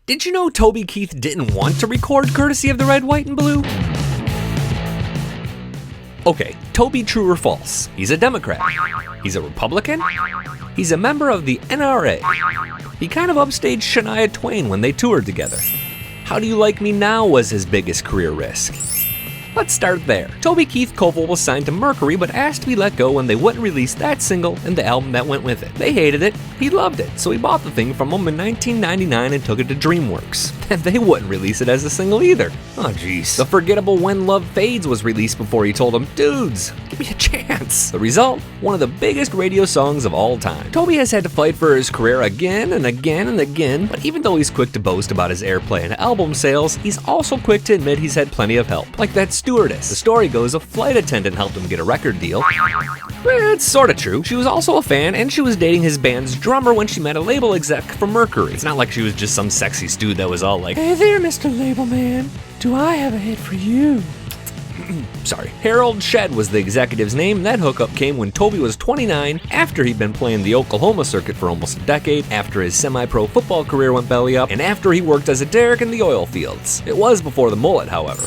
Did you know Toby Keith didn't want to record courtesy of the Red, White, and Blue? Okay, Toby, true or false? He's a Democrat. He's a Republican. He's a member of the NRA. He kind of upstaged Shania Twain when they toured together. How Do You Like Me Now was his biggest career risk. Let's start there. Toby Keith Koval was signed to Mercury but asked to be let go when they wouldn't release that single and the album that went with it. They hated it, he loved it, so he bought the thing from them in 1999 and took it to DreamWorks. And they wouldn't release it as a single either. Oh jeez. The forgettable When Love Fades was released before he told them, dudes, give me a chance. The result? One of the biggest radio songs of all time. Toby has had to fight for his career again and again and again, but even though he's quick to boast about his airplay and album sales, he's also quick to admit he's had plenty of help. Like that stewardess. The story goes a flight attendant helped him get a record deal. It's sorta true. She was also a fan, and she was dating his band's drummer when she met a label exec from Mercury. It's not like she was just some sexy dude that was all like, "Hey there, Mr. Label Man, do I have a hit for you?" Sorry. Harold Shedd was the executive's name. That hookup came when Toby was 29, after he'd been playing the Oklahoma circuit for almost a decade, after his semi-pro football career went belly up, and after he worked as a derrick in the oil fields. It was before the mullet, however.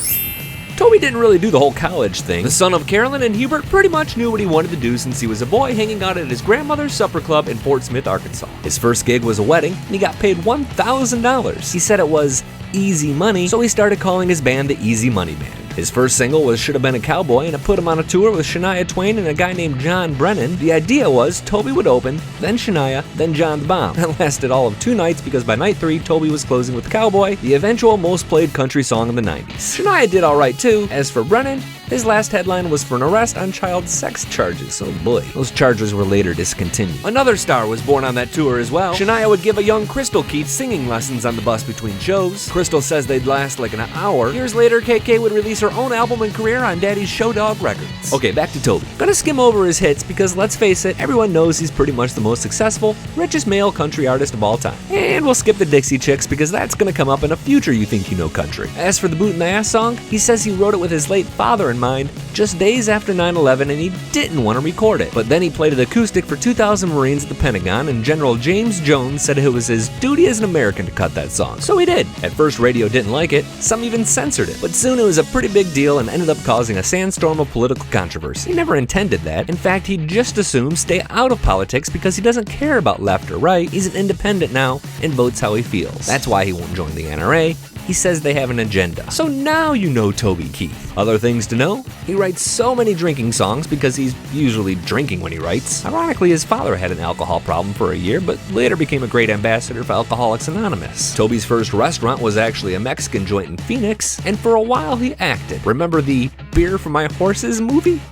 Toby didn't really do the whole college thing. The son of Carolyn and Hubert pretty much knew what he wanted to do since he was a boy hanging out at his grandmother's supper club in Fort Smith, Arkansas. His first gig was a wedding, and he got paid $1,000. He said it was easy money, so he started calling his band the Easy Money Band. His first single was Should Have Been a Cowboy, and it put him on a tour with Shania Twain and a guy named John Brennan. The idea was Toby would open, then Shania, then John the Bomb. That lasted all of 2 nights because by night 3, Toby was closing with Cowboy, the eventual most played country song of the 90s. Shania did alright too. As for Brennan, his last headline was for an arrest on child sex charges. Oh boy, those charges were later discontinued. Another star was born on that tour as well. Shania would give a young Crystal Keith singing lessons on the bus between shows. Crystal says they'd last like an hour. Years later, KK would release her own album and career on Daddy's Show Dog Records. Okay, back to Toby. Gonna skim over his hits because let's face it, everyone knows he's pretty much the most successful, richest male country artist of all time. And we'll skip the Dixie Chicks because that's gonna come up in a future You Think You Know country. As for the Boot in the Ass song, he says he wrote it with his late father in mind, just days after 9/11, and he didn't want to record it. But then he played it acoustic for 2,000 Marines at the Pentagon, and General James Jones said it was his duty as an American to cut that song. So he did. At first, radio didn't like it. Some even censored it. But soon it was a pretty big deal and ended up causing a sandstorm of political controversy. He never intended that. In fact, he just assumed stay out of politics because he doesn't care about left or right. He's an independent now and votes how he feels. That's why he won't join the NRA. He says they have an agenda. So now you know Toby Keith. Other things to know? He writes so many drinking songs because he's usually drinking when he writes. Ironically, his father had an alcohol problem for a year, but later became a great ambassador for Alcoholics Anonymous. Toby's first restaurant was actually a Mexican joint in Phoenix, and for a while he acted. Remember the Beer for My Horses movie?